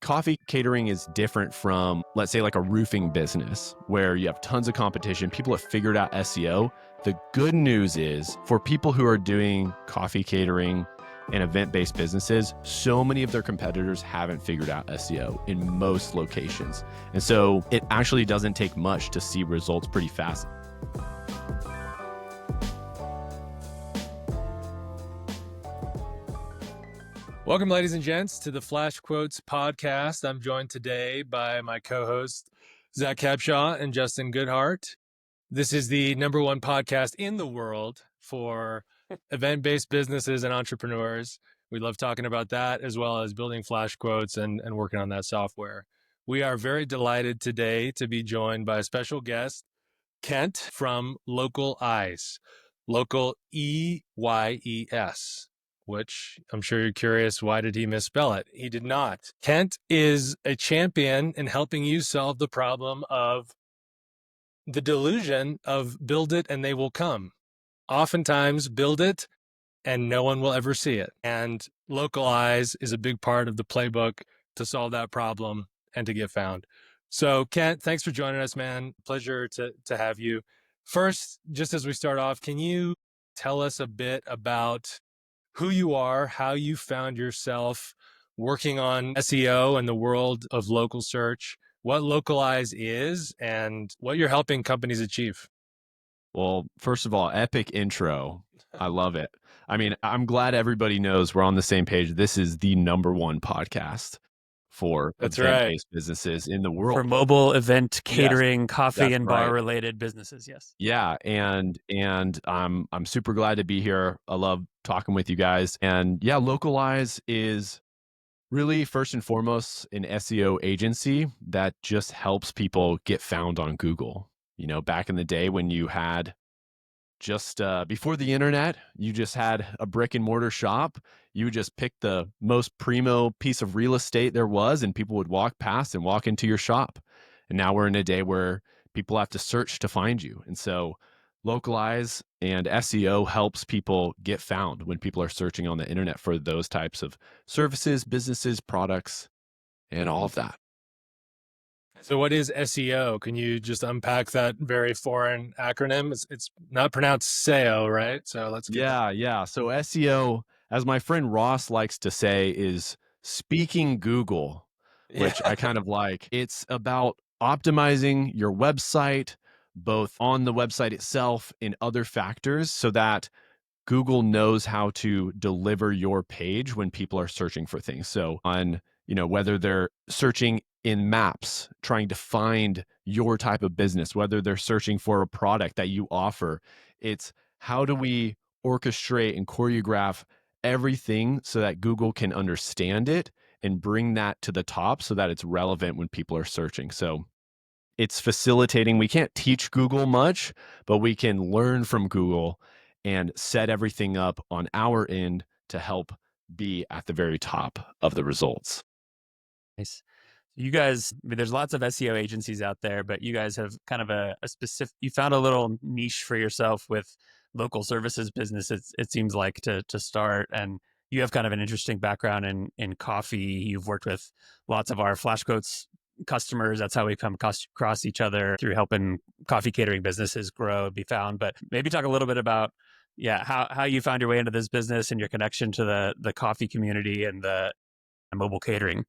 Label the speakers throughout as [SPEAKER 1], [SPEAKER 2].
[SPEAKER 1] coffee catering is different from, let's say, like a roofing business where you have tons of competition. People have figured out SEO. The good news is for people who are doing coffee catering and event-based businesses, so many of their competitors haven't figured out SEO in most locations. And so it actually doesn't take much to see results pretty fast.
[SPEAKER 2] Welcome, ladies and gents, to the Flashquotes podcast. I'm joined today by my co-hosts, Zach Capshaw and Justin Goodhart. This is the #1 podcast in the world for event-based businesses and entrepreneurs. We love talking about that, as well as building Flashquotes and working on that software. We are very delighted today to be joined by a special guest, Kent from Localize, Local EYES. Which I'm sure you're curious, why did he misspell it? He did not. Kent is a champion in helping you solve the problem of the delusion of build it and they will come. Oftentimes, build it and no one will ever see it. And Localize is a big part of the playbook to solve that problem and to get found. So Kent, thanks for joining us, man. Pleasure to have you. First, just as we start off, can you tell us a bit about who you are, how you found yourself working on SEO and the world of local search, what Localize is, and what you're helping companies achieve?
[SPEAKER 1] Well, first of all, epic intro. I love it. I mean, I'm glad everybody knows we're on the same page. This is the #1 podcast for event-based businesses in the world.
[SPEAKER 3] For mobile event catering,
[SPEAKER 1] Yes,
[SPEAKER 3] coffee and bar related businesses. Yes.
[SPEAKER 1] Yeah. And I'm super glad to be here. I love talking with you guys. And yeah, Localize is really first and foremost an SEO agency that just helps people get found on Google. You know, back in the day when you had just before the internet, you just had a brick and mortar shop. You would just pick the most primo piece of real estate there was, and people would walk past and walk into your shop. And now we're in a day where people have to search to find you. And so Localize and SEO helps people get found when people are searching on the internet for those types of services, businesses, products, and all of that.
[SPEAKER 2] So what is SEO? Can you just unpack that very foreign acronym? It's not pronounced SEO, right? So let's get
[SPEAKER 1] Yeah. So SEO, as my friend Ross likes to say, is speaking Google, which I kind of like. It's about optimizing your website, both on the website itself and other factors, so that Google knows how to deliver your page when people are searching for things. So on, whether they're searching in maps, trying to find your type of business, whether they're searching for a product that you offer, it's how do we orchestrate and choreograph everything so that Google can understand it and bring that to the top so that it's relevant when people are searching. So it's facilitating. We can't teach Google much, but we can learn from Google and set everything up on our end to help be at the very top of the results.
[SPEAKER 3] Nice. You guys, there's lots of SEO agencies out there, but you guys have kind of a specific, you found a little niche for yourself with local services business, it seems like, to start. And you have kind of an interesting background in coffee. You've worked with lots of our Flashquotes customers. That's how we come across each other, through helping coffee catering businesses grow and be found. But maybe talk a little bit about how you found your way into this business and your connection to the coffee community and the mobile catering.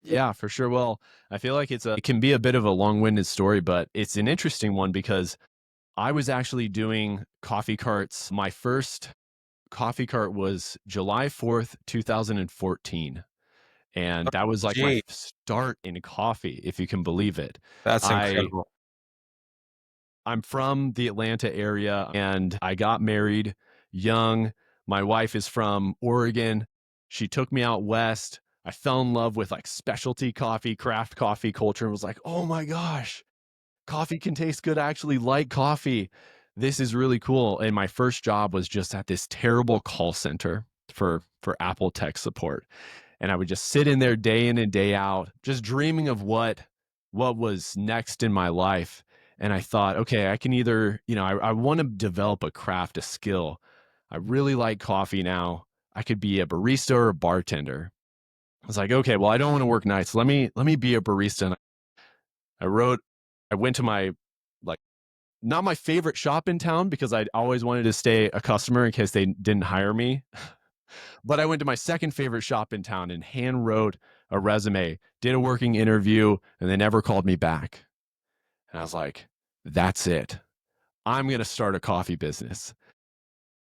[SPEAKER 1] Yeah, for sure. Well, I feel like it can be a bit of a long-winded story, but it's an interesting one because I was actually doing coffee carts. My first coffee cart was July 4th, 2014. And that was like my start in coffee, if you can believe it.
[SPEAKER 4] That's incredible.
[SPEAKER 1] I'm from the Atlanta area and I got married young. My wife is from Oregon. She took me out west. I fell in love with like specialty coffee, craft coffee culture, and was like, oh my gosh, coffee can taste good. I actually like coffee. This is really cool. And my first job was just at this terrible call center for Apple tech support. And I would just sit in there day in and day out, just dreaming of what was next in my life. And I thought, okay, I can either, I want to develop a craft, a skill. I really like coffee now. I could be a barista or a bartender. I was like, okay, well, I don't want to work nights. Let me be a barista. And I went to my, like, not my favorite shop in town because I always wanted to stay a customer in case they didn't hire me. But I went to my second favorite shop in town and hand wrote a resume, did a working interview, and they never called me back. And I was like, that's it. I'm going to start a coffee business.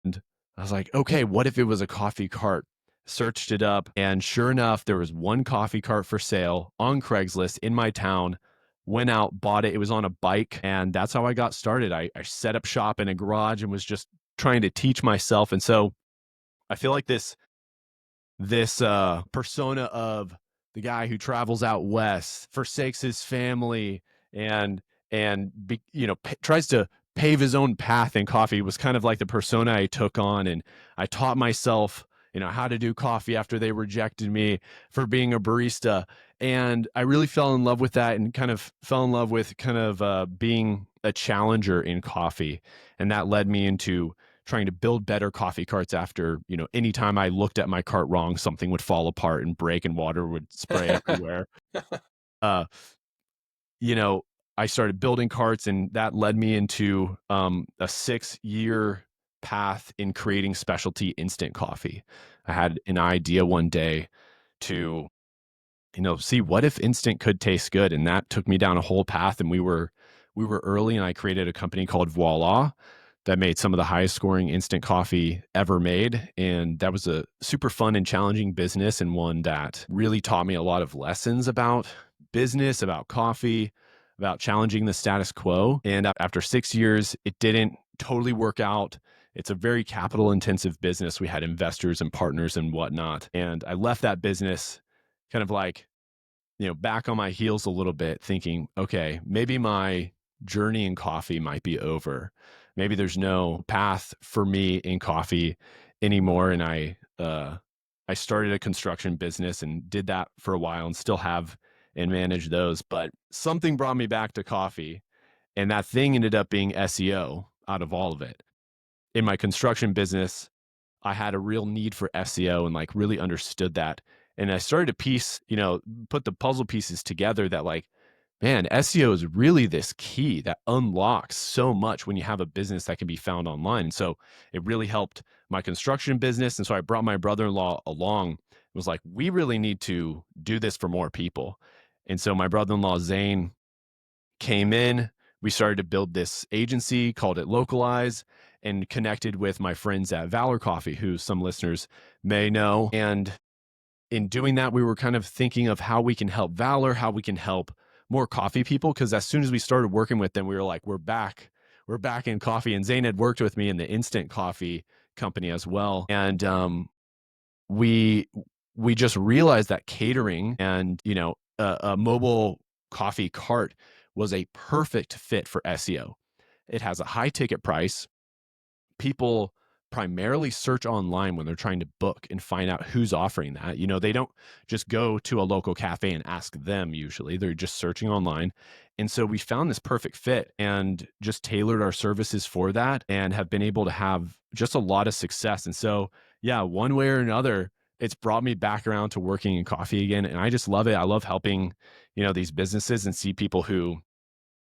[SPEAKER 1] And I was like, okay, what if it was a coffee cart? Searched it up, and sure enough, there was one coffee cart for sale on Craigslist in my town. Went out, bought it. It was on a bike, and that's how I got started. I set up shop in a garage and was just trying to teach myself. And so I feel like this persona of the guy who travels out west, forsakes his family, and tries to pave his own path in coffee was kind of like the persona I took on. And I taught myself, how to do coffee after they rejected me for being a barista. And I really fell in love with that, and kind of fell in love with being a challenger in coffee. And that led me into trying to build better coffee carts after, anytime I looked at my cart wrong, something would fall apart and break and water would spray everywhere. Uh, I started building carts, and that led me into a 6-year path in creating specialty instant coffee. I had an idea one day to, see what if instant could taste good. And that took me down a whole path. And we were early, and I created a company called Voila that made some of the highest scoring instant coffee ever made. And that was a super fun and challenging business, and one that really taught me a lot of lessons about business, about coffee, about challenging the status quo. And after 6 years, it didn't totally work out. It's a very capital intensive business. We had investors and partners and whatnot. And I left that business kind of like, back on my heels a little bit, thinking, okay, maybe my journey in coffee might be over. Maybe there's no path for me in coffee anymore. And I started a construction business and did that for a while, and still have and manage those. But something brought me back to coffee, and that thing ended up being SEO out of all of it. In my construction business, I had a real need for SEO, and like really understood that. And I started to put the puzzle pieces together that, like, man, SEO is really this key that unlocks so much when you have a business that can be found online. And so it really helped my construction business. And so I brought my brother-in-law along. It was like, we really need to do this for more people. And so my brother-in-law, Zane, came in. We started to build this agency, called it Localize, and connected with my friends at Valor Coffee, who some listeners may know. And in doing that, we were kind of thinking of how we can help Valor, how we can help more coffee people. Because as soon as we started working with them, we were like, we're back in coffee. And Zane had worked with me in the instant coffee company as well. And we just realized that catering and, a mobile coffee cart was a perfect fit for SEO. It has a high ticket price. People primarily search online when they're trying to book and find out who's offering that. They don't just go to a local cafe and ask them. Usually they're just searching online. And so we found this perfect fit and just tailored our services for that, and have been able to have just a lot of success. And so, yeah, one way or another, it's brought me back around to working in coffee again. And I just love it. I love helping, these businesses, and see people who,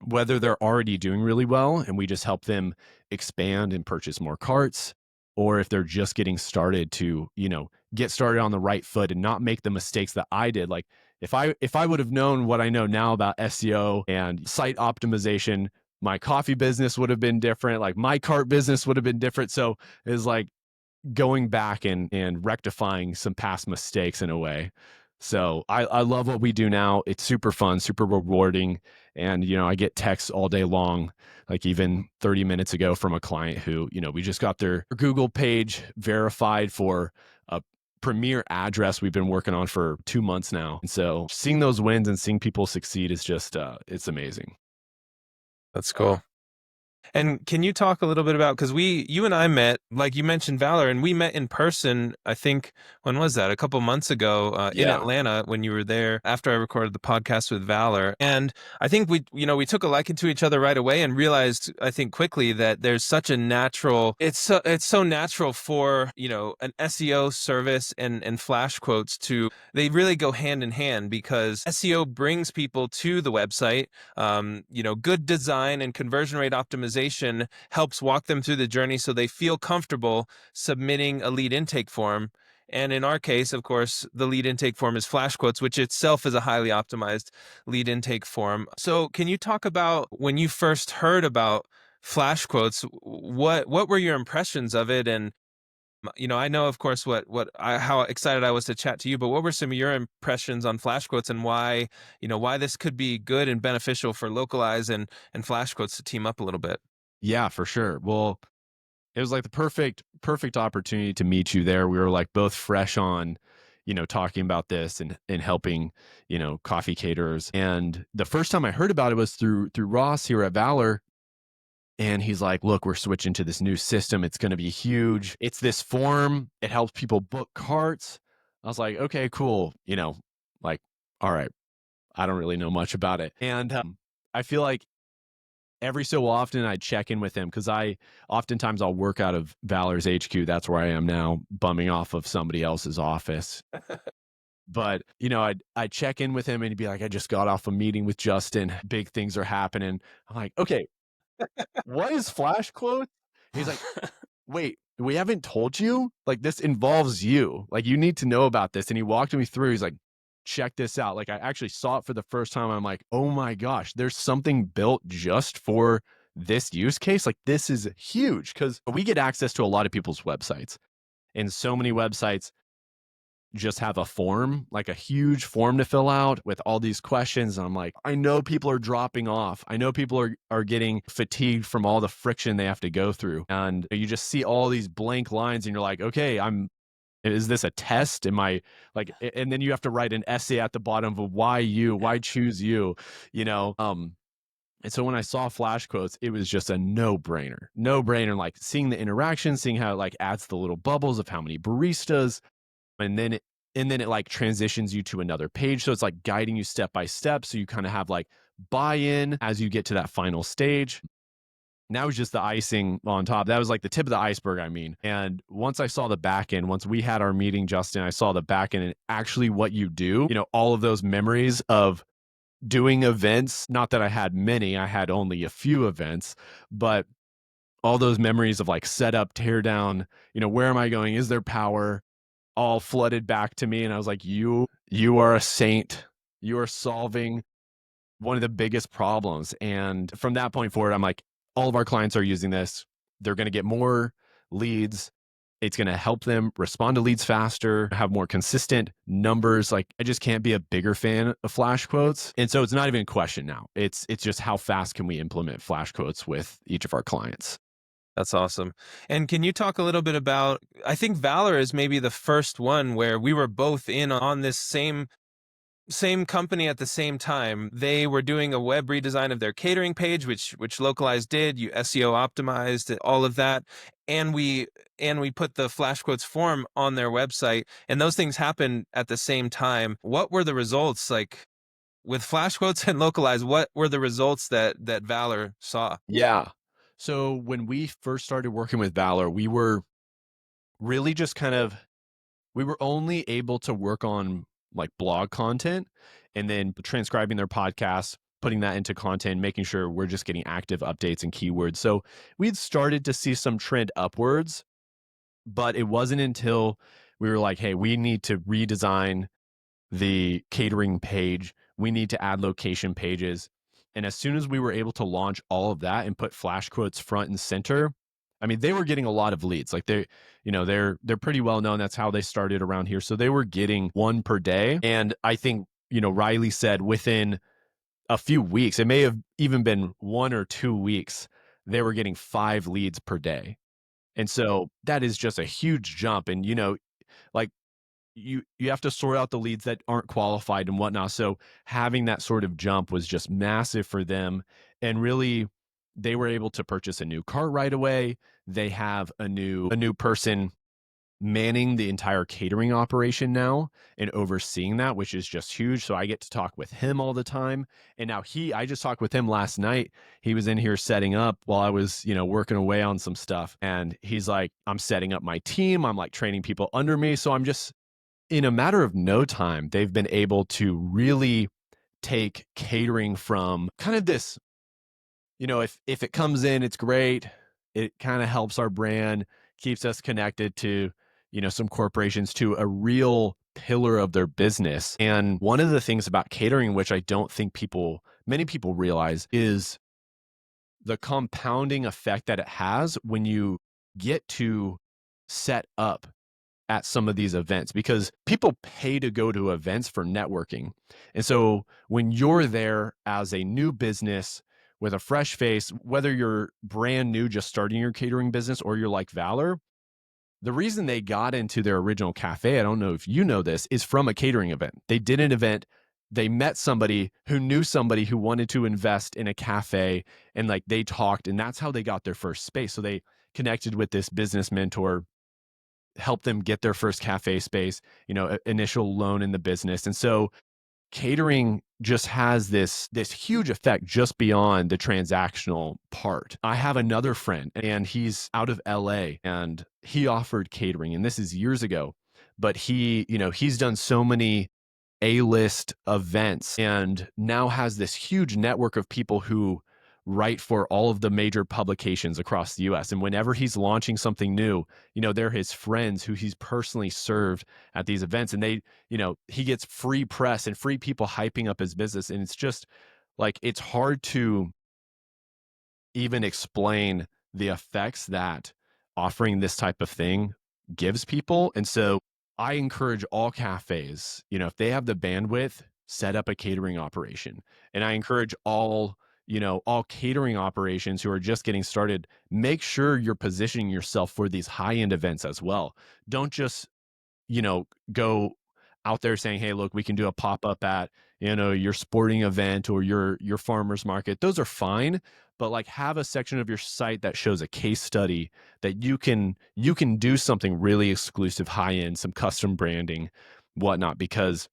[SPEAKER 1] whether they're already doing really well and we just help them expand and purchase more carts, or if they're just getting started, to, get started on the right foot and not make the mistakes that I did. Like, if I would have known what I know now about SEO and site optimization, my coffee business would have been different. Like, my cart business would have been different. So it's like going back and rectifying some past mistakes in a way. So I love what we do now. It's super fun, super rewarding. And, I get texts all day long, like even 30 minutes ago, from a client who, we just got their Google page verified for a premier address we've been working on for 2 months now. And so seeing those wins and seeing people succeed is just, it's amazing.
[SPEAKER 2] That's cool.
[SPEAKER 4] And can you talk a little bit about, because you and I met, like you mentioned, Valor, and we met in person, I think, when was that? A couple months ago in
[SPEAKER 1] Yeah.
[SPEAKER 4] Atlanta when you were there after I recorded the podcast with Valor. And I think we took a liking to each other right away and realized, I think quickly, that there's such a natural, it's so natural for, an SEO service and flash quotes they really go hand in hand, because SEO brings people to the website. Good design and conversion rate optimization helps walk them through the journey so they feel comfortable submitting a lead intake form. And in our case, of course, the lead intake form is Flashquotes, which itself is a highly optimized lead intake form. So can you talk about when you first heard about Flashquotes, what were your impressions of it? And I know, of course, how excited I was to chat to you, but what were some of your impressions on Flashquotes, and why this could be good and beneficial for Localize and Flashquotes to team up a little bit?
[SPEAKER 1] Yeah, for sure. Well, it was like the perfect opportunity to meet you there. We were like both fresh on, talking about this and helping, coffee caterers. And the first time I heard about it was through Ross here at Valor. And he's like, look, we're switching to this new system. It's going to be huge. It's this form. It helps people book carts. I was like, okay, cool. Like, all right, I don't really know much about it. And I feel like every so often I check in with him, because oftentimes I'll work out of Valor's HQ. That's where I am now, bumming off of somebody else's office. But, I'd check in with him and he'd be like, I just got off a meeting with Justin. Big things are happening. I'm like, okay, what is Flash quote? He's like, wait, we haven't told you? Like, this involves you. Like, you need to know about this. And he walked me through. He's like, check this out. Like, I actually saw it for the first time. I'm like, oh my gosh, there's something built just for this use case. Like, this is huge, because we get access to a lot of people's websites. And so many websites just have a form, like a huge form to fill out with all these questions. And I'm like, I know people are dropping off. I know people are getting fatigued from all the friction they have to go through. And you just see all these blank lines and you're like, okay, is this a test? Am I like, and then you have to write an essay at the bottom of why choose you, you know? And so when I saw flash quotes, it was just a no brainer, like seeing the interaction, seeing how it like adds the little bubbles of how many baristas, and then it like transitions you to another page. So it's like guiding you step by step. So you kind of have like buy-in as you get to that final stage. And that was just the icing on top. That was like the tip of the iceberg, I mean. And once I saw the back end, once we had our meeting, Justin, I saw the back end and actually what you do, all of those memories of doing events. Not that I had many, I had only a few events, but all those memories of like setup, tear down, where am I going? Is there power? All flooded back to me. And I was like, you are a saint. You are solving one of the biggest problems. And from that point forward, I'm like, all of our clients are using this. They're going to get more leads. It's going to help them respond to leads faster, have more consistent numbers. Like, I just can't be a bigger fan of flash quotes. And so it's not even a question now. It's just how fast can we implement flash quotes with each of our clients.
[SPEAKER 4] That's awesome. And can you talk a little bit about, I think Valor is maybe the first one where we were both in on this same company at the same time. They were doing a web redesign of their catering page, which Localize did. You SEO optimized all of that, and we put the flash quotes form on their website, and those things happened at the same time. What were the results like with flash quotes and Localize? What were the results that Valor saw?
[SPEAKER 1] Yeah. So when we first started working with Valor, we were really just we were only able to work on like blog content and then transcribing their podcasts, putting that into content, making sure we're just getting active updates and keywords. So we'd started to see some trend upwards, but it wasn't until we were like, hey, we need to redesign the catering page. We need to add location pages. And as soon as we were able to launch all of that and put flash quotes front and center, I mean, they were getting a lot of leads. Like they're pretty well known. That's how they started around here. So they were getting one per day. And I think, Riley said within a few weeks, it may have even been 1 or 2 weeks, they were getting 5 leads per day. And so that is just a huge jump. And, like, you have to sort out the leads that aren't qualified and whatnot. So having that sort of jump was just massive for them, and really they were able to purchase a new car right away. They have a new person manning the entire catering operation now and overseeing that, which is just huge. So I get to talk with him all the time. And now I just talked with him last night. He was in here setting up while I was, working away on some stuff. And he's like, I'm setting up my team. I'm like training people under me. So I'm just, in a matter of no time, they've been able to really take catering from kind of this, if it comes in, it's great. It kind of helps our brand, keeps us connected to, some corporations, to a real pillar of their business. And one of the things about catering, which I don't think many people realize, is the compounding effect that it has when you get to set up at some of these events, because people pay to go to events for networking. And so when you're there as a new business with a fresh face, whether you're brand new, just starting your catering business, or you're like Valor, the reason they got into their original cafe, I don't know if you know this, is from a catering event. They did an event. They met somebody who knew somebody who wanted to invest in a cafe, and like they talked, and that's how they got their first space. So they connected with this business mentor, help them get their first cafe space, initial loan in the business. And so catering just has this huge effect just beyond the transactional part. I have another friend, and he's out of LA, and he offered catering, and this is years ago, but he's done so many A-list events and now has this huge network of people who write for all of the major publications across the US. And whenever he's launching something new, they're his friends who he's personally served at these events. And he gets free press and free people hyping up his business. And it's just like, it's hard to even explain the effects that offering this type of thing gives people. And so I encourage all cafes, if they have the bandwidth, set up a catering operation. And I encourage all catering operations who are just getting started, make sure you're positioning yourself for these high-end events as well. Don't just, go out there saying, hey, look, we can do a pop-up at, your sporting event or your farmer's market. Those are fine, but like have a section of your site that shows a case study that you can do something really exclusive, high-end, some custom branding, whatnot, because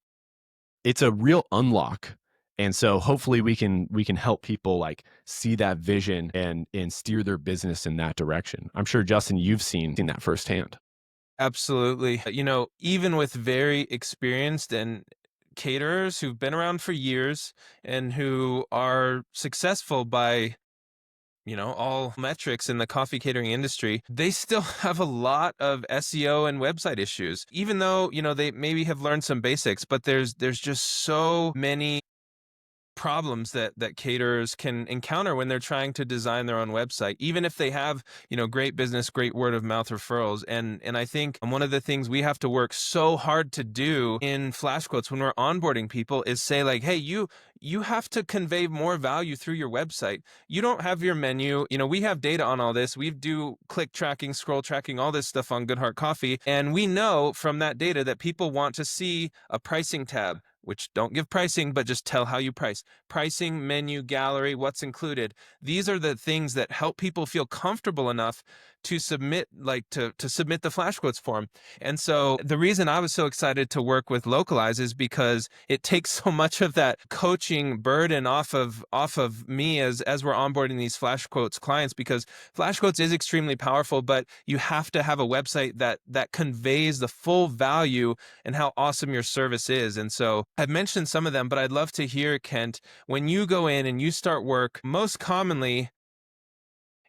[SPEAKER 1] it's a real unlock. And so hopefully we can help people like see that vision and steer their business in that direction. I'm sure, Justin, you've seen that firsthand.
[SPEAKER 4] Absolutely. Even with very experienced and caterers who've been around for years and who are successful by all metrics in the coffee catering industry, they still have a lot of SEO and website issues, even though, they maybe have learned some basics, but there's just so many problems that caterers can encounter when they're trying to design their own website, even if they have great business, great word of mouth referrals. And I think one of the things we have to work so hard to do in Flashquotes when we're onboarding people is say like, hey, you have to convey more value through your website. You don't have your menu. We have data on all this. We do click tracking, scroll tracking, all this stuff on Good Heart Coffee, and we know from that data that people want to see a pricing tab, which don't give pricing, but just tell how you price. Pricing, menu, gallery, what's included. These are the things that help people feel comfortable enough to submit, to submit the Flashquotes form. And so the reason I was so excited to work with Localize is because it takes so much of that coaching burden off of me as we're onboarding these Flashquotes clients, because Flashquotes is extremely powerful, but you have to have a website that conveys the full value and how awesome your service is. And so I've mentioned some of them, but I'd love to hear, Kent, when you go in and you start work, most commonly,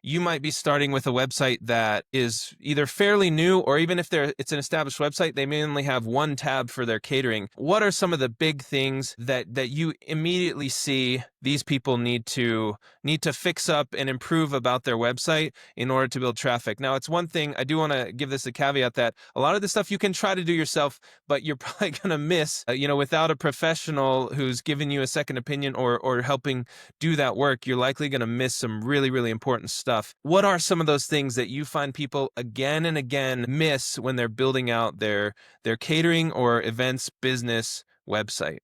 [SPEAKER 4] you might be starting with a website that is either fairly new, or even if it's an established website, they may only have one tab for their catering. What are some of the big things that you immediately see these people need to fix up and improve about their website in order to build traffic? Now, it's one thing, I do want to give this a caveat that a lot of the stuff you can try to do yourself, but you're probably going to miss, without a professional who's giving you a second opinion or helping do that work, you're likely going to miss some really, really important stuff. What are some of those things that you find people again and again miss when they're building out their catering or events business website?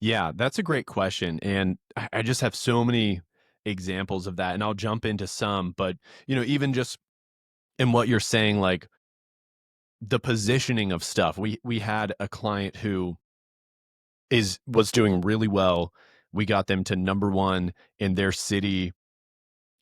[SPEAKER 1] Yeah, that's a great question. And I just have so many examples of that, and I'll jump into some, but even just in what you're saying, like the positioning of stuff. We had a client who was doing really well. We got them to number one in their city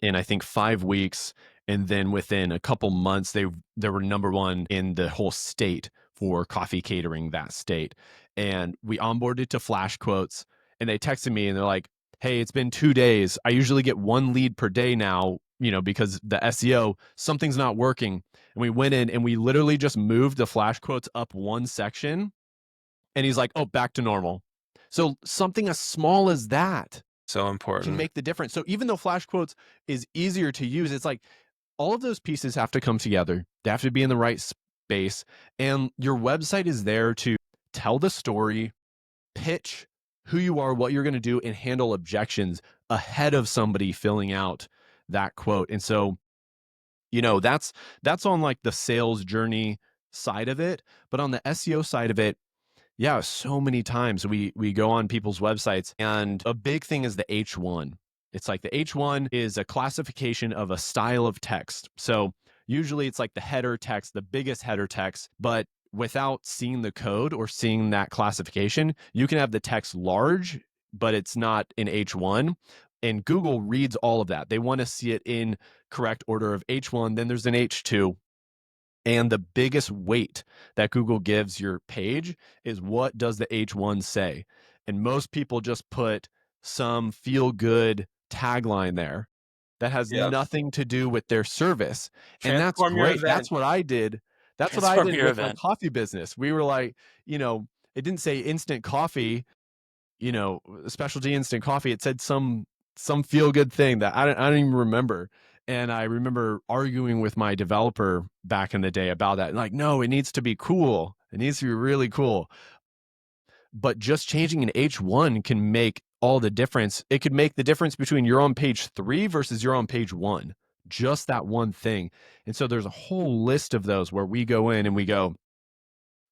[SPEAKER 1] in I think 5 weeks, and then within a couple months they were number one in the whole state for coffee catering, that state. And we onboarded to Flashquotes, and they texted me and they're like, hey, it's been 2 days. I usually get one lead per day now, because the SEO, something's not working. And we went in and we literally just moved the Flashquotes up one section, and he's like, oh, back to normal. So something as small as that
[SPEAKER 4] So
[SPEAKER 1] can
[SPEAKER 4] important.
[SPEAKER 1] make the difference. So even though Flashquotes is easier to use, it's like all of those pieces have to come together. They have to be in the right space. And your website is there to tell the story, pitch who you are, what you're going to do, and handle objections ahead of somebody filling out that quote. And so, that's on like the sales journey side of it. But on the SEO side of it, yeah, so many times we go on people's websites, and a big thing is the H1. It's like the H1 is a classification of a style of text. So usually it's like the header text, the biggest header text, but without seeing the code or seeing that classification, you can have the text large, but it's not in H1. And Google reads all of that. They want to see it in correct order of H1. Then there's an H2. And the biggest weight that Google gives your page is, what does the H1 say? And most people just put some feel good tagline there that has
[SPEAKER 4] Yep.
[SPEAKER 1] nothing to do with their service. And that's
[SPEAKER 4] Transform your
[SPEAKER 1] great.
[SPEAKER 4] event.
[SPEAKER 1] That's what I did. That's what I
[SPEAKER 3] Transform
[SPEAKER 1] did
[SPEAKER 3] your
[SPEAKER 1] with my
[SPEAKER 3] event.
[SPEAKER 1] coffee business. We were like, it didn't say instant coffee, specialty instant coffee. It said some feel good thing that I don't even remember. And I remember arguing with my developer back in the day about that. Like, no, it needs to be cool. It needs to be really cool. But just changing an H1 can make all the difference. It could make the difference between you're on page 3 versus you're on page 1. Just that one thing. And so there's a whole list of those where we go in and we go,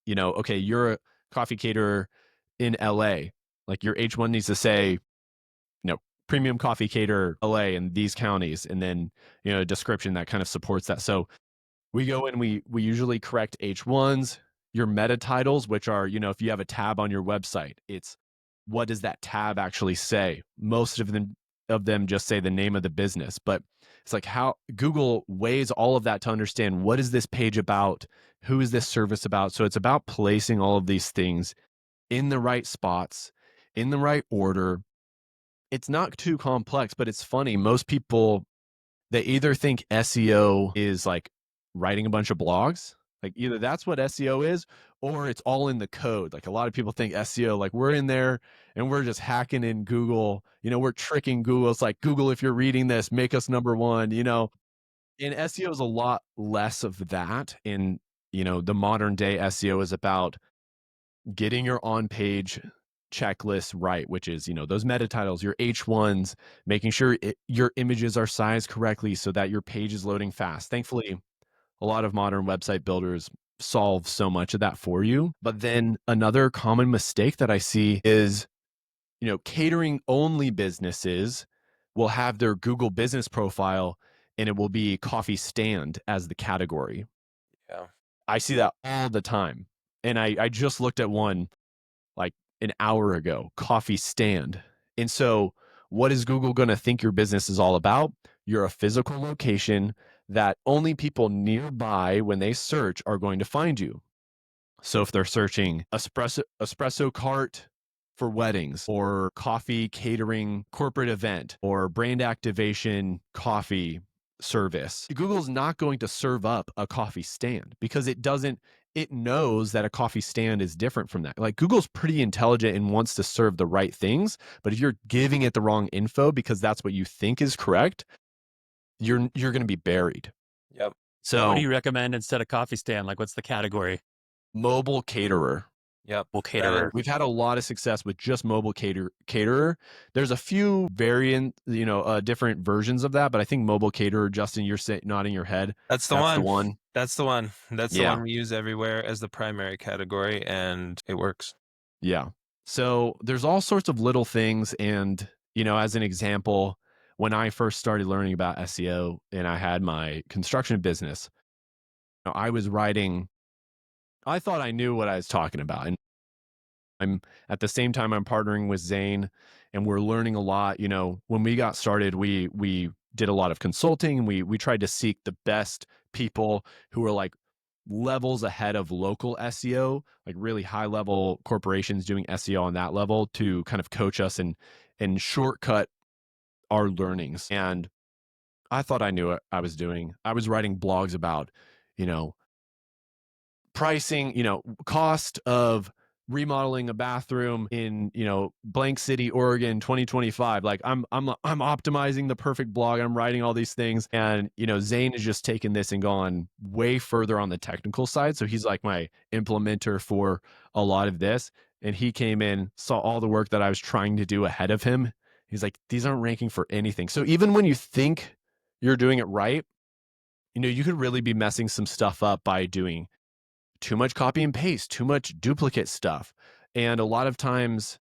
[SPEAKER 1] okay, you're a coffee caterer in LA. Like your H1 needs to say, premium coffee caterer LA in these counties, and then a description that kind of supports that. So we go in, we usually correct H1s, your meta titles, which are, if you have a tab on your website, it's what does that tab actually say? Most of them just say the name of the business, but it's like how Google weighs all of that to understand, what is this page about? Who is this service about? So it's about placing all of these things in the right spots, in the right order. It's not too complex, but it's funny. Most people, they either think SEO is like writing a bunch of blogs, like either that's what SEO is, or it's all in the code. Like a lot of people think SEO, like we're in there and we're just hacking in Google, we're tricking Google. It's like, Google, if you're reading this, make us number one, and SEO is a lot less of that. And, the modern day SEO is about getting your on-page checklist right, which is, those meta titles, your H1s, making sure your images are sized correctly so that your page is loading fast. Thankfully, a lot of modern website builders solve so much of that for you. But then another common mistake that I see is, catering only businesses will have their Google business profile and it will be coffee stand as the category.
[SPEAKER 4] Yeah.
[SPEAKER 1] I see that all the time. And I just looked at one like an hour ago, coffee stand. And so what is Google going to think your business is all about? You're a physical location that only people nearby, when they search, are going to find you. So if they're searching espresso cart for weddings, or coffee catering corporate event, or brand activation coffee service, Google's not going to serve up a coffee stand because it knows that a coffee stand is different from that. Like Google's pretty intelligent and wants to serve the right things, but if you're giving it the wrong info because that's what you think is correct, you're going to be buried.
[SPEAKER 4] Yep.
[SPEAKER 1] So
[SPEAKER 3] What do you recommend instead of coffee stand? Like, what's the category?
[SPEAKER 1] mobile caterer.
[SPEAKER 4] Yep.
[SPEAKER 3] Well, caterer.
[SPEAKER 1] We've had a lot of success with just mobile caterer. There's a few different versions of that, but I think mobile caterer, Justin, you're nodding your head.
[SPEAKER 4] That's the one. That's the one. That's the
[SPEAKER 1] Yeah.
[SPEAKER 4] one we use everywhere as the primary category, and it works.
[SPEAKER 1] Yeah. So there's all sorts of little things. And, as an example, when I first started learning about SEO and I had my construction business, I was writing, I thought I knew what I was talking about. And I'm at the same time, I'm partnering with Zane and we're learning a lot. When we got started, we did a lot of consulting and we tried to seek the best people who were like levels ahead of local SEO, like really high level corporations doing SEO on that level to kind of coach us and shortcut our learnings. And I thought I knew what I was doing. I was writing blogs about, you know, pricing, cost of remodeling a bathroom in, blank city, Oregon, 2025. Like I'm optimizing the perfect blog. I'm writing all these things. And, Zane has just taken this and gone way further on the technical side. So he's like my implementer for a lot of this. And he came in, saw all the work that I was trying to do ahead of him. He's like, these aren't ranking for anything. So even when you think you're doing it right, you could really be messing some stuff up by doing too much copy and paste, too much duplicate stuff. And a lot of times,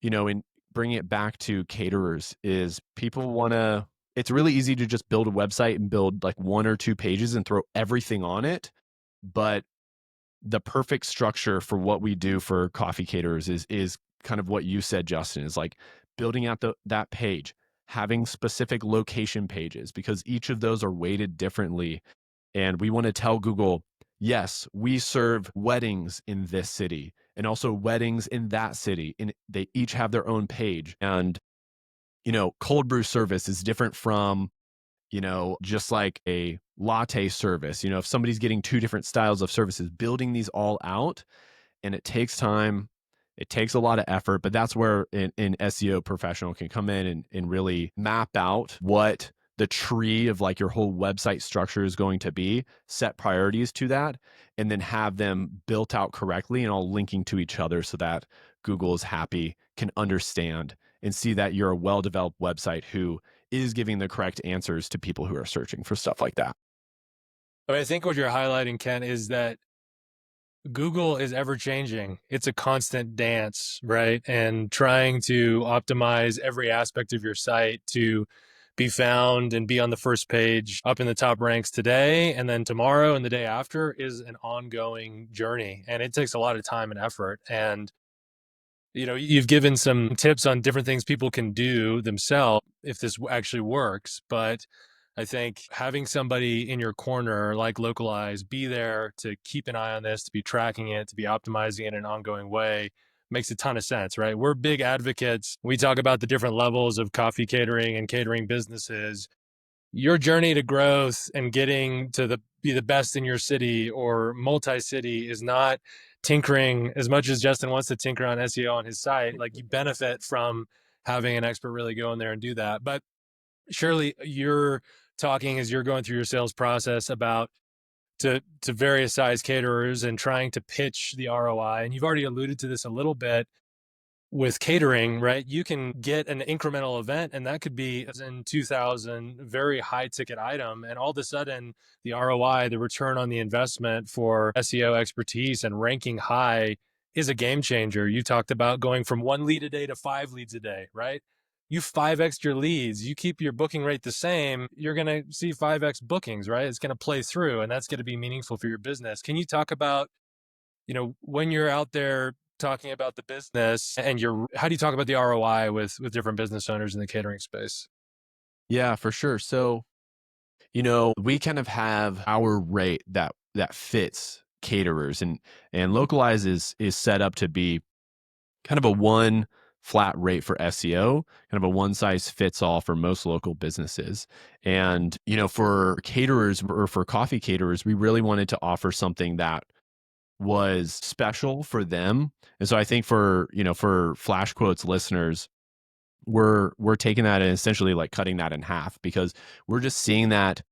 [SPEAKER 1] in bringing it back to caterers is people it's really easy to just build a website and build like 1 or 2 pages and throw everything on it. But the perfect structure for what we do for coffee caterers is kind of what you said, Justin, is like building out that page, having specific location pages because each of those are weighted differently. And we want to tell Google, yes, we serve weddings in this city and also weddings in that city. And they each have their own page. And, cold brew service is different from, just like a latte service. If somebody's getting 2 different styles of services, building these all out, and it takes time. It takes a lot of effort, but that's where an SEO professional can come in and really map out what the tree of like your whole website structure is going to be, set priorities to that, and then have them built out correctly and all linking to each other so that Google is happy, can understand, and see that you're a well-developed website who is giving the correct answers to people who are searching for stuff like that.
[SPEAKER 2] I think what you're highlighting, Ken, is that Google is ever changing. It's a constant dance, right? And trying to optimize every aspect of your site to be found and be on the first page up in the top ranks today and then tomorrow and the day after is an ongoing journey. And it takes a lot of time and effort. And, you've given some tips on different things people can do themselves if this actually works. But I think having somebody in your corner like Localize be there to keep an eye on this, to be tracking it, to be optimizing it in an ongoing way makes a ton of sense, right? We're big advocates. We talk about the different levels of coffee catering and catering businesses. Your journey to growth and getting to be the best in your city or multi-city is not tinkering as much as Justin wants to tinker on SEO on his site. Like you benefit from having an expert really go in there and do that. But surely you're talking as you're going through your sales process about to various size caterers and trying to pitch the ROI. And you've already alluded to this a little bit with catering, right? You can get an incremental event and that could be in 2000, very high ticket item. And all of a sudden the ROI, the return on the investment for SEO expertise and ranking high is a game changer. You talked about going from 1 lead a day to 5 leads a day, right? You 5x your leads, you keep your booking rate the same, you're going to see 5x bookings, right? It's going to play through and that's going to be meaningful for your business. Can you talk about, when you're out there talking about the business and how do you talk about the ROI with different business owners in the catering space?
[SPEAKER 1] Yeah, for sure. So, we kind of have our rate that fits caterers and Localize is set up to be kind of a one flat rate for SEO, kind of a one size fits all for most local businesses. And, for caterers or for coffee caterers, we really wanted to offer something that was special for them. And so I think for Flashquotes listeners, we're taking that and essentially like cutting that in half because we're just seeing that,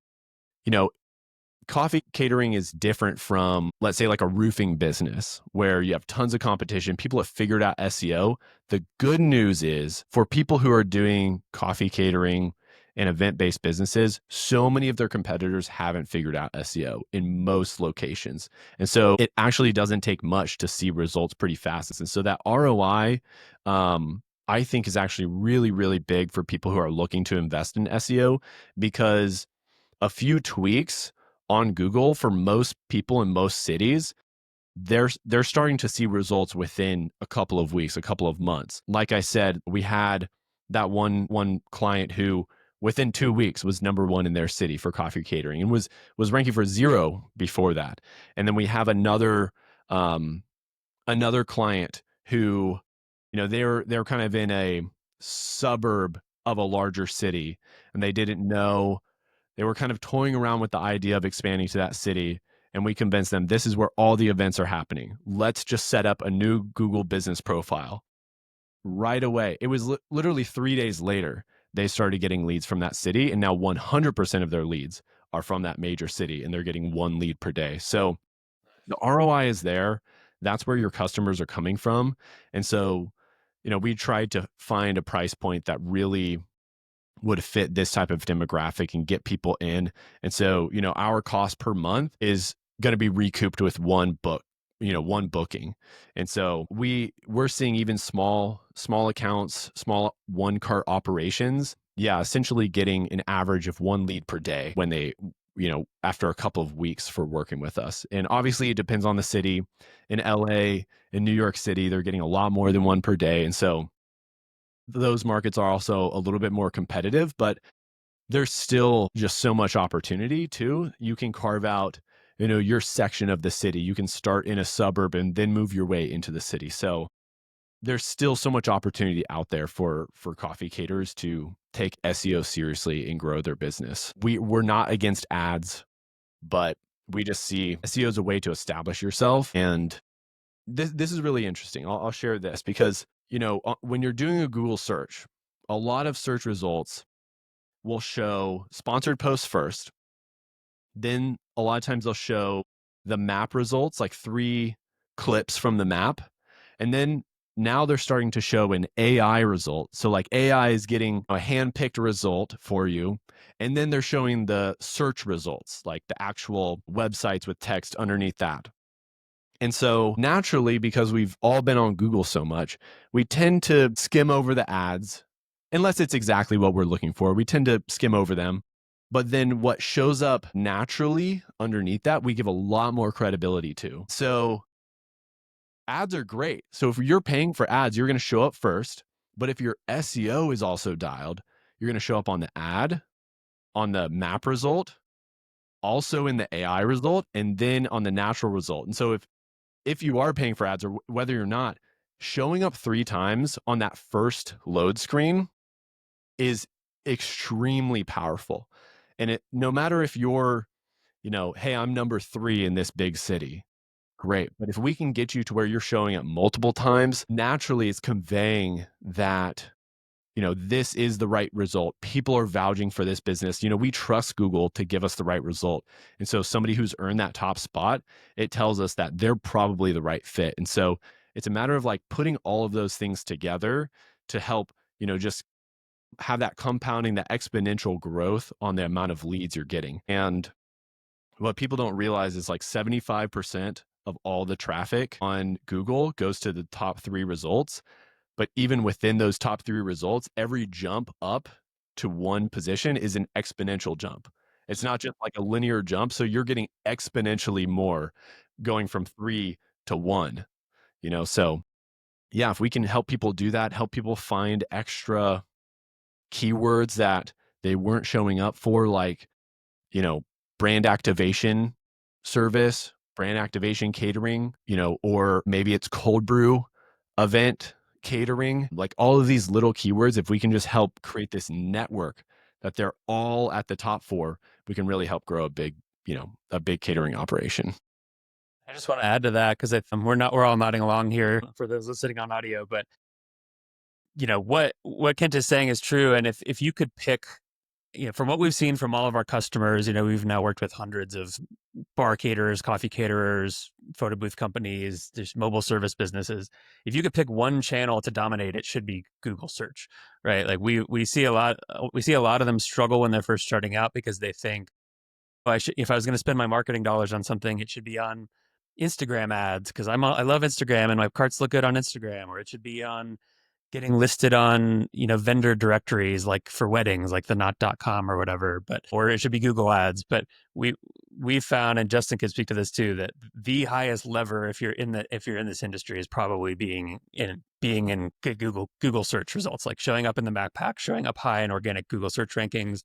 [SPEAKER 1] coffee catering is different from, let's say, like a roofing business where you have tons of competition. People have figured out SEO. The good news is for people who are doing coffee catering and event-based businesses, so many of their competitors haven't figured out SEO in most locations. And so it actually doesn't take much to see results pretty fast. And so that ROI I think is actually really, really big for people who are looking to invest in SEO, because a few tweaks on Google for most people in most cities, they're starting to see results within a couple of weeks, a couple of months. Like I said, we had that one client who within 2 weeks was number 1 in their city for coffee catering and was ranking for 0 before that. And then we have another client who, they're kind of in a suburb of a larger city, and they didn't know, they were kind of toying around with the idea of expanding to that city. And we convinced them, this is where all the events are happening. Let's just set up a new Google business profile right away. It was literally 3 days later, they started getting leads from that city. And now 100% of their leads are from that major city, and they're getting 1 lead per day. So the ROI is there. That's where your customers are coming from. And so, we tried to find a price point that really would fit this type of demographic and get people in. And so, our cost per month is going to be recouped with one booking. And so we're seeing even small accounts, small one cart operations. Yeah, essentially getting an average of 1 lead per day when they, after a couple of weeks for working with us. And obviously it depends on the city. In LA, in New York City, they're getting a lot more than 1 per day. And so those markets are also a little bit more competitive, but there's still just so much opportunity too. You can carve out, your section of the city. You can start in a suburb and then move your way into the city. So there's still so much opportunity out there for coffee caterers to take SEO seriously and grow their business. We're not against ads, but we just see SEO as a way to establish yourself. And this is really interesting. I'll share this because, when you're doing a Google search, a lot of search results will show sponsored posts first. Then a lot of times they'll show the map results, like 3 clips from the map. And then now they're starting to show an AI result. So like AI is getting a hand-picked result for you. And then they're showing the search results, like the actual websites with text underneath that. And so naturally, because we've all been on Google so much, we tend to skim over the ads, unless it's exactly what we're looking for. We tend to skim over them. But then what shows up naturally underneath that, we give a lot more credibility to. So ads are great. So if you're paying for ads, you're going to show up first. But if your SEO is also dialed, you're going to show up on the ad, on the map result, also in the AI result, and then on the natural result. And so if you are paying for ads or whether you're not, showing up 3 times on that first load screen is extremely powerful. And no matter if you're, hey, I'm number 3 in this big city, great. But if we can get you to where you're showing up multiple times, naturally it's conveying that, this is the right result. People are vouching for this business. We trust Google to give us the right result. And so somebody who's earned that top spot, it tells us that they're probably the right fit. And so it's a matter of like putting all of those things together to help, just have that compounding, that exponential growth on the amount of leads you're getting. And what people don't realize is like 75% of all the traffic on Google goes to the top 3 results. But even within those top 3 results, every jump up to one position is an exponential jump. It's not just like a linear jump. So you're getting exponentially more going from 3 to 1, So yeah, if we can help people do that, help people find extra keywords that they weren't showing up for, like, brand activation service, brand activation catering, or maybe it's cold brew event catering, like all of these little keywords, if we can just help create this network that they're all at the top for, we can really help grow a big catering operation.
[SPEAKER 3] I just want to add to that because we're all nodding along here for those listening on audio, but what Kent is saying is true. And if you could pick, from what we've seen from all of our customers, we've now worked with hundreds of bar caterers, coffee caterers, photo booth companies, there's mobile service businesses. If you could pick one channel to dominate, it should be Google search, right? Like we see a lot of them struggle when they're first starting out because they think, if I was going to spend my marketing dollars on something, it should be on Instagram ads because I love Instagram and my carts look good on Instagram, or it should be on getting listed on, vendor directories like for weddings, like the not.com or whatever, or it should be Google Ads. But we found, and Justin could speak to this too, that the highest lever if you're in this industry is probably being in Google search results, like showing up in the backpack, showing up high in organic Google search rankings.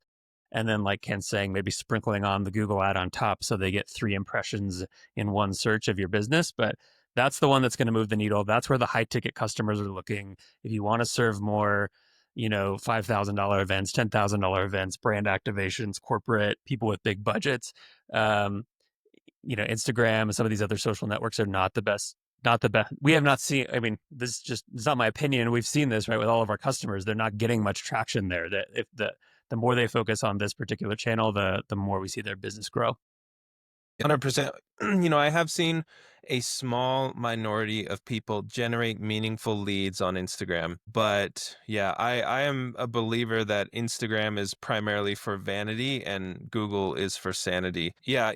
[SPEAKER 3] And then, like Ken's saying, maybe sprinkling on the Google ad on top so they get 3 impressions in one search of your business. But that's the one that's going to move the needle. That's where the high ticket customers are looking. If you want to serve more, $5,000 events, $10,000 events, brand activations, corporate, people with big budgets, Instagram and some of these other social networks are not the best. Not the best. We have not seen, it's not my opinion. We've seen this, right, with all of our customers. They're not getting much traction there. That if the more they focus on this particular channel, the more we see their business grow.
[SPEAKER 4] 100%. I have seen a small minority of people generate meaningful leads on Instagram. But yeah, I am a believer that Instagram is primarily for vanity and Google is for sanity. Yeah,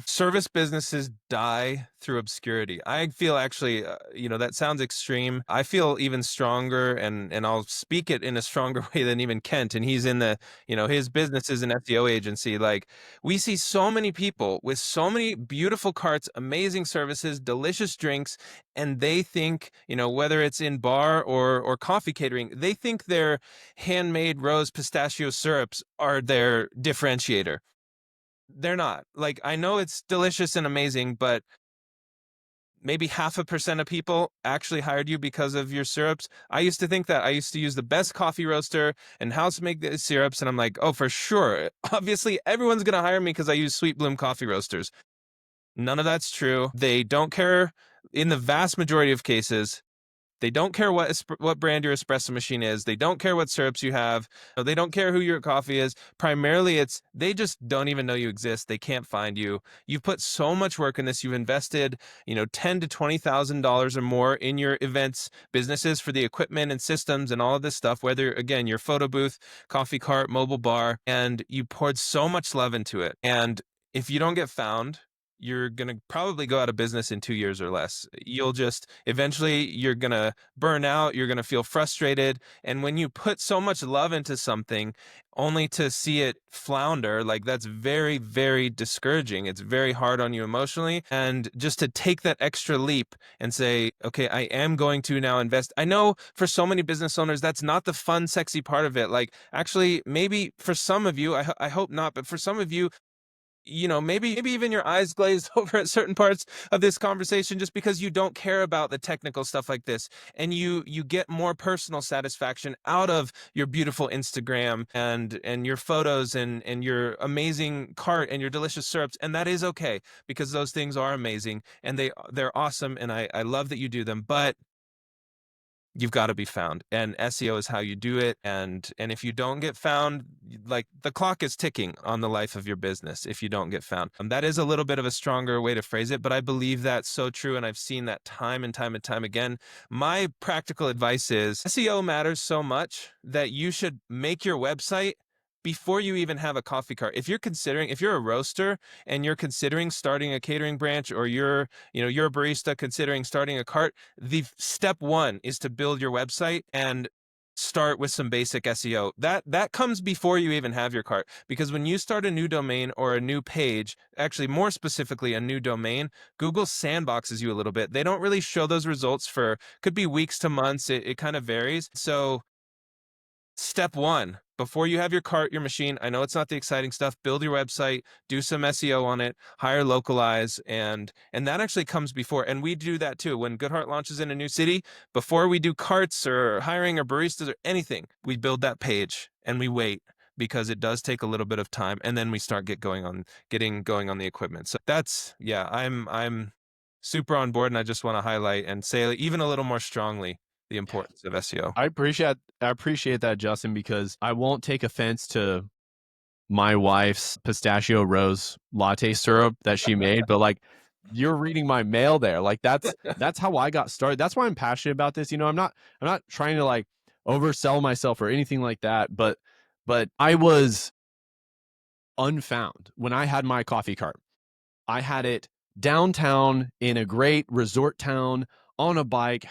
[SPEAKER 4] service businesses die through obscurity. I feel actually, that sounds extreme. I feel even stronger, and I'll speak it in a stronger way than even Kent. And he's in his business is an SEO agency. Like, we see so many people with so many beautiful carts, amazing services, delicious drinks, and they think, whether it's in bar or coffee catering, they think their handmade rose pistachio syrups are their differentiator. They're not. Like, I know it's delicious and amazing, but maybe 0.5% of people actually hired you because of your syrups. I used to think that. I used to use the best coffee roaster and how to make the syrups, and I'm like, oh, for sure. Obviously, everyone's going to hire me because I use Sweet Bloom coffee roasters. None of that's true. They don't care. In the vast majority of cases, they don't care what brand your espresso machine is. They don't care what syrups you have. They don't care who your coffee is. Primarily, they just don't even know you exist. They can't find you. You've put so much work in this. You've invested, $10,000 to $20,000 or more in your events businesses for the equipment and systems and all of this stuff. Whether, again, your photo booth, coffee cart, mobile bar, and you poured so much love into it. And if you don't get found, you're going to probably go out of business in 2 years or less. Eventually you're going to burn out. You're going to feel frustrated. And when you put so much love into something only to see it flounder, like, that's very, very discouraging. It's very hard on you emotionally. And just to take that extra leap and say, okay, I am going to now invest. I know for so many business owners, that's not the fun, sexy part of it. Like, actually, maybe for some of you, I hope not, but for some of you, maybe even your eyes glazed over at certain parts of this conversation just because you don't care about the technical stuff like this. And you get more personal satisfaction out of your beautiful Instagram and your photos and your amazing cart and your delicious syrups. And that is okay, because those things are amazing and they're awesome. And I love that you do them. But you've got to be found, and SEO is how you do it. And if you don't get found, like, the clock is ticking on the life of your business if you don't get found. That is a little bit of a stronger way to phrase it, but I believe that's so true, and I've seen that time and time and time again. My practical advice is SEO matters so much that you should make your website before you even have a coffee cart. If you're a roaster and you're considering starting a catering branch, or you're a barista considering starting a cart, the step one is to build your website and start with some basic SEO. That comes before you even have your cart, because when you start a new domain or a new page, actually more specifically a new domain, Google sandboxes you a little bit. They don't really show those results could be weeks to months. It kind of varies. So step one, before you have your cart, your machine, I know it's not the exciting stuff, build your website, do some SEO on it, hire Localize, and that actually comes before. And we do that too. When Goodheart launches in a new city, before we do carts or hiring or baristas or anything, we build that page and we wait, because it does take a little bit of time, and then we start getting going on the equipment. So I'm super on board, and I just want to highlight and say even a little more strongly the importance of SEO.
[SPEAKER 1] I appreciate that, Justin, because I won't take offense to my wife's pistachio rose latte syrup that she made, but like, you're reading my mail there. Like, that's how I got started. That's why I'm passionate about this. I'm not trying to like oversell myself or anything like that, but I was unfound when I had my coffee cart. I had it downtown in a great resort town on a bike,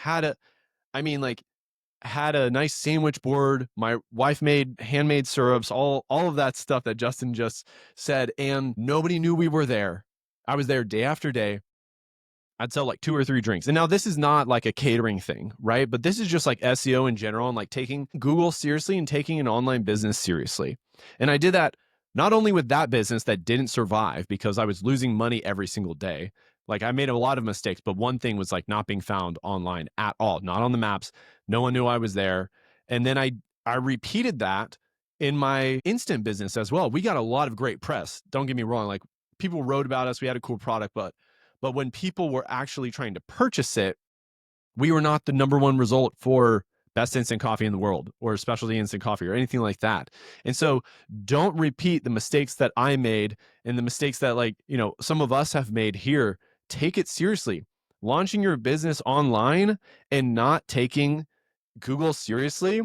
[SPEAKER 1] had a nice sandwich board. My wife made handmade syrups, all of that stuff that Justin just said. And nobody knew we were there. I was there day after day. I'd sell like 2 or 3 drinks. And now this is not like a catering thing, right? But this is just like SEO in general and like taking Google seriously and taking an online business seriously. And I did that not only with that business that didn't survive because I was losing money every single day. Like I made a lot of mistakes, but one thing was like not being found online at all, not on the maps. No one knew I was there. And then I repeated that in my instant business as well. We got a lot of great press. Don't get me wrong. Like people wrote about us. We had a cool product, but when people were actually trying to purchase it, we were not the #1 result for best instant coffee in the world or specialty instant coffee or anything like that. And so don't repeat the mistakes that I made and the mistakes that like, you know, some of us have made here. Take it seriously. Launching your business online and not taking Google seriously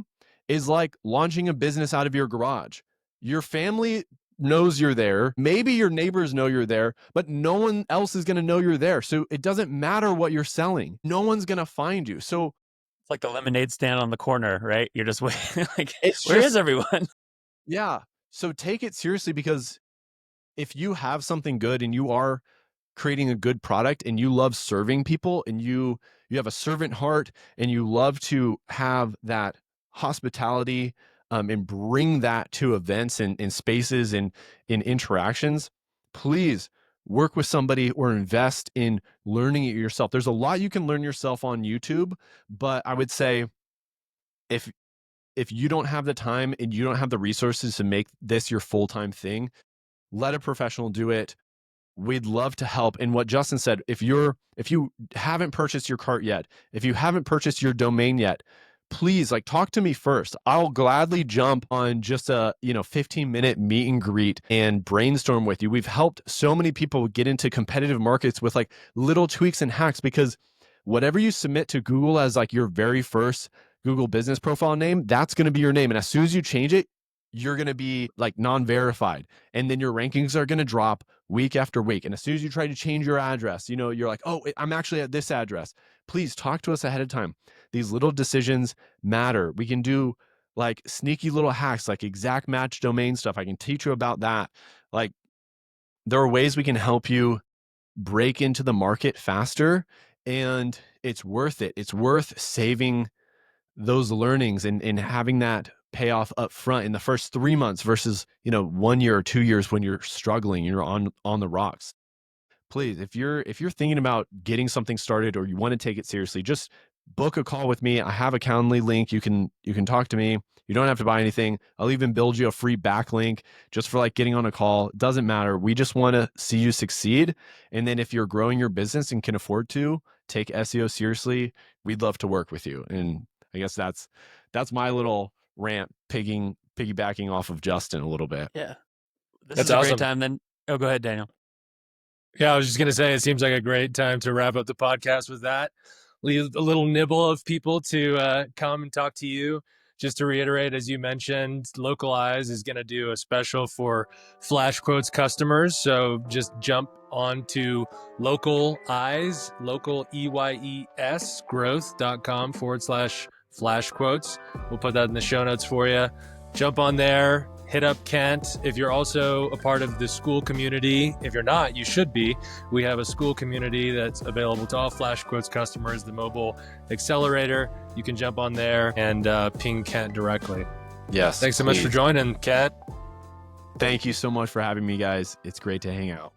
[SPEAKER 1] is like launching a business out of your garage. Your family knows you're there. Maybe your neighbors know you're there, but no one else is going to know you're there. So it doesn't matter what you're selling. No one's going to find you. So
[SPEAKER 3] It's like the lemonade stand on the corner, right? You're just waiting. Like,
[SPEAKER 1] it's
[SPEAKER 3] where
[SPEAKER 1] just,
[SPEAKER 3] is everyone?
[SPEAKER 1] yeah. So take it seriously, because if you have something good and you are creating a good product and you love serving people and you have a servant heart and you love to have that hospitality, and bring that to events and spaces and in interactions, please work with somebody or invest in learning it yourself. There's a lot you can learn yourself on YouTube, but I would say if you don't have the time and you don't have the resources to make this your full-time thing, let a professional do it. We'd love to help. And what Justin said, if you haven't purchased your cart yet, if you haven't purchased your domain yet, please like talk to me first. I'll gladly jump on just a 15-minute meet and greet and brainstorm with you. We've helped so many people get into competitive markets with like little tweaks and hacks, because whatever you submit to Google as like your very first Google business profile name, that's going to be your name. And as soon as you change it, you're going to be like non-verified, and then your rankings are going to drop week after week. And as soon as you try to change your address, you're like, oh, I'm actually at this address. Please talk to us ahead of time. These little decisions matter. We can do like sneaky little hacks, like exact match domain stuff. I can teach you about that. Like there are ways we can help you break into the market faster, and it's worth it. It's worth saving those learnings and having that pay off up front in the first 3 months versus 1 year or 2 years when you're struggling, you're on the rocks. Please, if you're thinking about getting something started or you want to take it seriously, just book a call with me. I have a Calendly link. You can talk to me. You don't have to buy anything. I'll even build you a free backlink just for like getting on a call. It doesn't matter. We just want to see you succeed. And then if you're growing your business and can afford to take SEO seriously, we'd love to work with you. And I guess that's my little rant, piggybacking off of Justin a little bit.
[SPEAKER 3] Yeah. This
[SPEAKER 2] That's
[SPEAKER 3] is a
[SPEAKER 2] awesome.
[SPEAKER 3] great time then. Oh, go ahead, Daniel.
[SPEAKER 2] Yeah, I was just going to say, it seems like a great time to wrap up the podcast with that. Leave a little nibble of people to come and talk to you. Just to reiterate, as you mentioned, Localize is going to do a special for Flashquotes customers. So just jump on to Localize, EYES, growth.com/Flashquotes. We'll put that in the show notes for you. Jump on there. Hit up Kent. If you're also a part of the school community, if you're not, you should be. We have a school community that's available to all Flashquotes customers, the mobile accelerator. You can jump on there and ping Kent directly.
[SPEAKER 1] Yes.
[SPEAKER 2] Thanks so much for joining, Kent.
[SPEAKER 1] Thank you so much for having me, guys. It's great to hang out.